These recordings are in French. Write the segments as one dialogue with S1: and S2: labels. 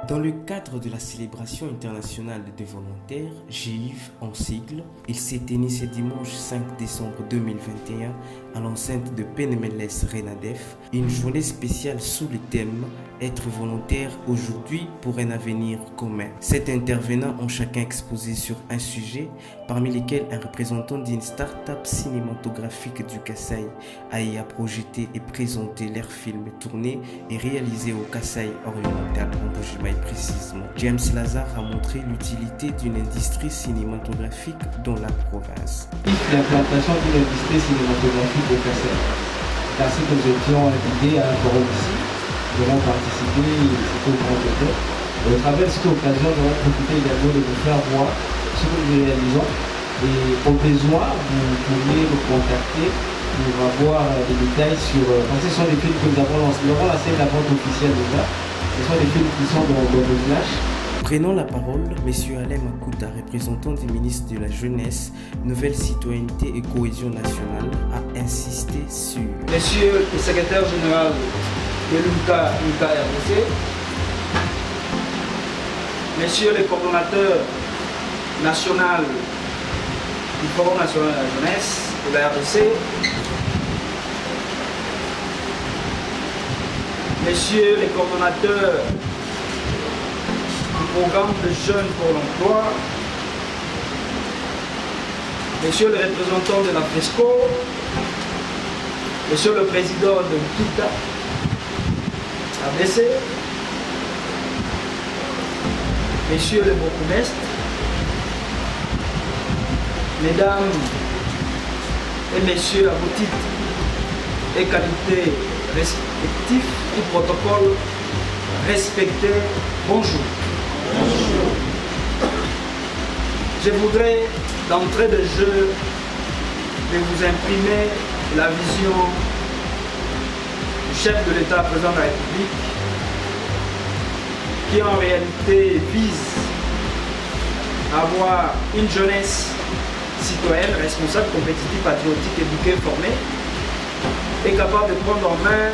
S1: Dans le cadre de la célébration internationale des volontaires, GIV en sigle, il s'est tenu ce dimanche 5 décembre 2021 à l'enceinte de Penemeles Renadef, une journée spéciale sous le thème Être volontaire aujourd'hui pour un avenir commun. Sept intervenants ont chacun exposé sur un sujet, parmi lesquels un représentant d'une start-up cinématographique du Kasaï a projeté et présenté leurs films tournés et réalisés au Kasaï oriental en Bujimaï précisément. James Lazare a montré l'utilité d'une industrie cinématographique dans la province.
S2: L'implantation d'une industrie cinématographique au Kasaï. Ainsi que nous étions invités à un forum ici, nous avons participé, c'était au grand hôtel. Et au travers de cette occasion, nous avons profité également de vous faire voir ce que nous réalisons. Et au besoin, vous pourriez nous contacter pour avoir des détails sur... Parce que ce sont des films que nous avons lancés. Nous avons lancé la vente officielle déjà. Ce sont des films qui sont dans le flash.
S1: Prenant la parole, M. Alain Makuta, représentant du ministre de la Jeunesse, Nouvelle Citoyenneté et Cohésion Nationale, a insisté sur...
S3: Monsieur le secrétaire général de l'UNCA RDC, Monsieur le coordonnateur national du Forum national de la jeunesse de la RDC, Monsieur le coordonnateur du programme de jeunes pour l'emploi, Monsieur le représentant de la FESCO, Monsieur le président de l'UNCA RDC, Messieurs les bourgmestres, Mesdames et Messieurs à vos titres et qualités respectifs du protocole respecté, bonjour. Bonjour. Je voudrais d'entrée de jeu de vous imprimer la vision du chef de l'État, président de la République, qui en réalité vise à avoir une jeunesse citoyenne, responsable, compétitive, patriotique, éduquée, formée, et capable de prendre en main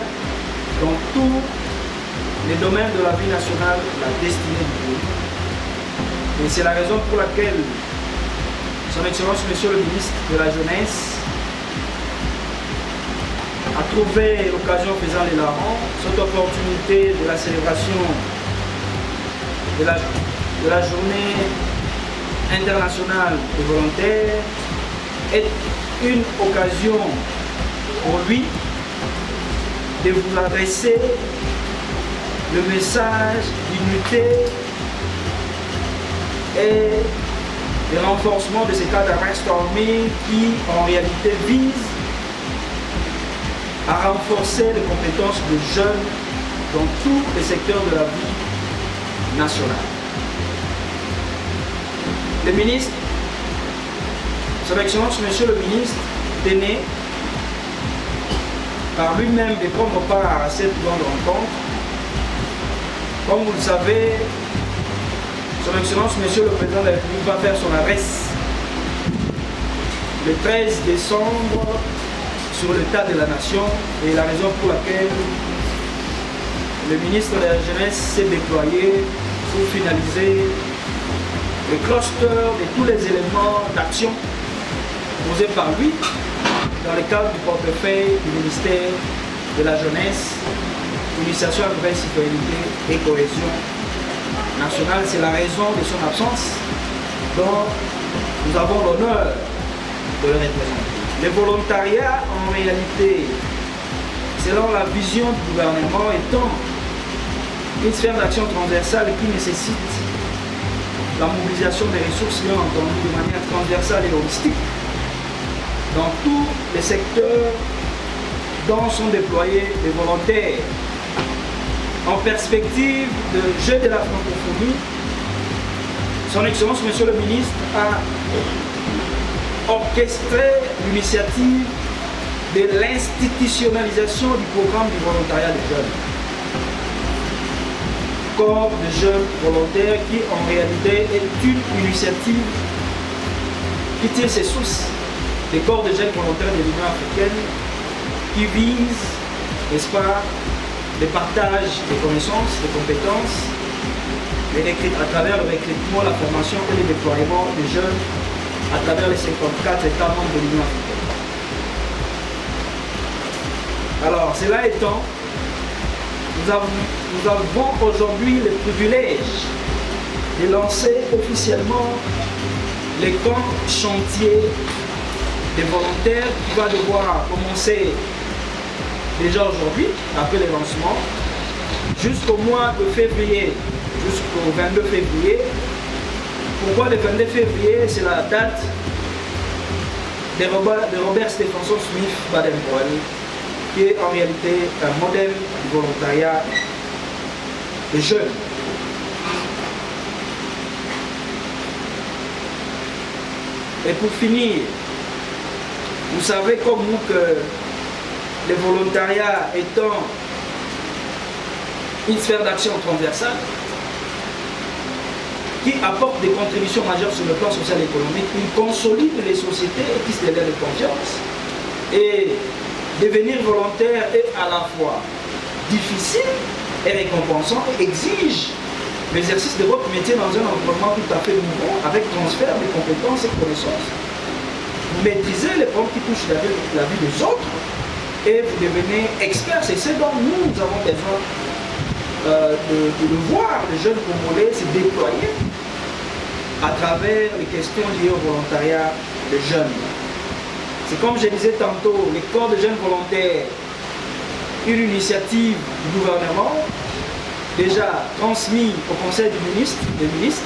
S3: dans tous les domaines de la vie nationale la destinée du pays. Et c'est la raison pour laquelle Son Excellence, Monsieur le ministre de la Jeunesse, a trouvé l'occasion faisant les larrons, cette opportunité de la célébration de la journée internationale des volontaires est une occasion pour lui de vous adresser le message d'unité et de renforcement de ces cas de brainstorming qui en réalité visent à renforcer les compétences des jeunes dans tous les secteurs de la vie nationale. Le ministre, Son Excellence, Monsieur le ministre, tenait par lui-même de prendre part à cette grande rencontre. Comme vous le savez, Son Excellence, Monsieur le Président de la République va faire son adresse le 13 décembre sur l'état de la nation et la raison pour laquelle le ministre de la Jeunesse s'est déployé pour finaliser le cluster de tous les éléments d'action posés par lui dans le cadre du portefeuille du ministère de la Jeunesse, Initiation à la nouvelle citoyenneté et cohésion nationale. C'est la raison de son absence dont nous avons l'honneur de le représenter. Le volontariat, en réalité, selon la vision du gouvernement, étant une sphère d'action transversale qui nécessite la mobilisation des ressources, bien entendu, de manière transversale et holistique, dans tous les secteurs dont sont déployés les volontaires. En perspective de jeu de la francophonie, Son Excellence, Monsieur le ministre, a orchestré l'initiative de l'institutionnalisation du programme du volontariat des jeunes. Corps de jeunes volontaires qui en réalité est une initiative qui tire ses sources des corps de jeunes volontaires de l'Union africaine qui vise, n'est-ce pas, le partage des connaissances, des compétences à travers le recrutement, la formation et le déploiement des jeunes à travers les 54 États membres de l'Union africaine. Alors, cela étant, nous avons aujourd'hui le privilège de lancer officiellement les camps chantiers des volontaires qui va devoir commencer déjà aujourd'hui, après le lancement, jusqu'au mois de février, jusqu'au 22 février. Pourquoi le 22 février? C'est la date de Robert Stephenson Smith Baden-Powell, qui est en réalité un modèle du volontariat des jeunes. Et pour finir, vous savez comme nous que le volontariat étant une sphère d'action transversale qui apporte des contributions majeures sur le plan social et économique, il consolide les sociétés et tisse des liens de confiance. Et devenir volontaire est à la fois difficile et récompensant et exige l'exercice de votre métier dans un environnement tout à fait nouveau, avec transfert de compétences et de connaissances. Vous maîtrisez les problèmes qui touchent la vie des autres et vous devenez expert. C'est ce dont nous avons besoin de voir les jeunes Congolais se déployer à travers les questions liées au volontariat des jeunes. C'est comme je disais tantôt, les corps de jeunes volontaires, une initiative du gouvernement déjà transmise au Conseil des ministres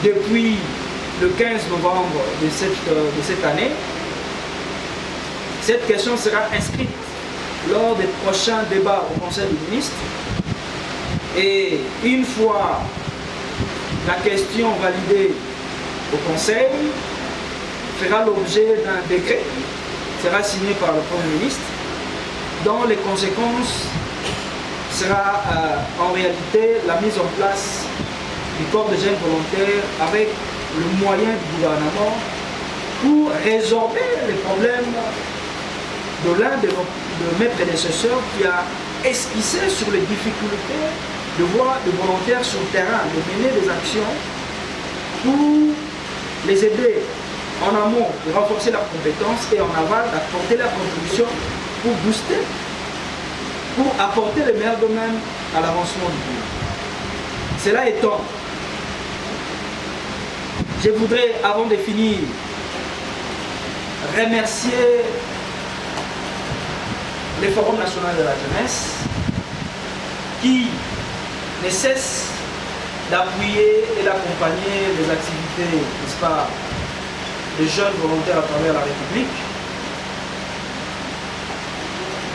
S3: depuis le 15 novembre de cette année. Cette question sera inscrite lors des prochains débats au Conseil des ministres. Et une fois la question validée au Conseil, fera l'objet d'un décret, sera signé par le Premier ministre, dont les conséquences sera en réalité la mise en place du corps de jeunes volontaires avec le moyen du gouvernement pour résorber les problèmes de l'un de mes prédécesseurs qui a esquissé sur les difficultés de voir des volontaires sur le terrain, de mener des actions pour les aider en amont de renforcer leurs compétences et en aval d'apporter leur contribution pour booster, pour apporter le meilleur domaine à l'avancement du pays. Cela étant, je voudrais, avant de finir, remercier le Forum national de la jeunesse qui ne cesse d'appuyer et d'accompagner les activités, n'est-ce pas, des jeunes volontaires à travers la République.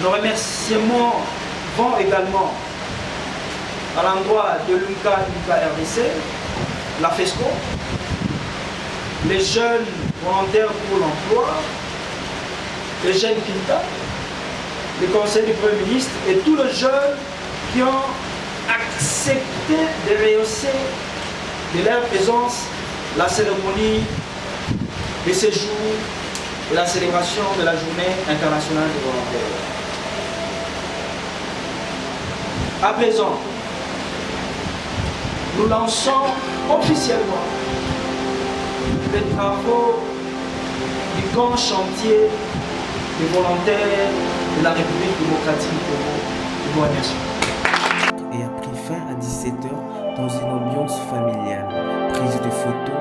S3: Nos remerciements vont également à l'endroit de l'UNCA RDC, la FESCO, les jeunes volontaires pour l'emploi, les jeunes Quinta, le Conseil du Premier ministre et tous les jeunes qui ont accepté de rehausser de leur présence la cérémonie de séjour et la célébration de la Journée internationale des volontaires. À présent, nous lançons officiellement les travaux du grand chantier des volontaires de la République démocratique du Congo. Je vous remercie.
S1: Et a pris fin à 17h dans une ambiance familiale. Prise de photos,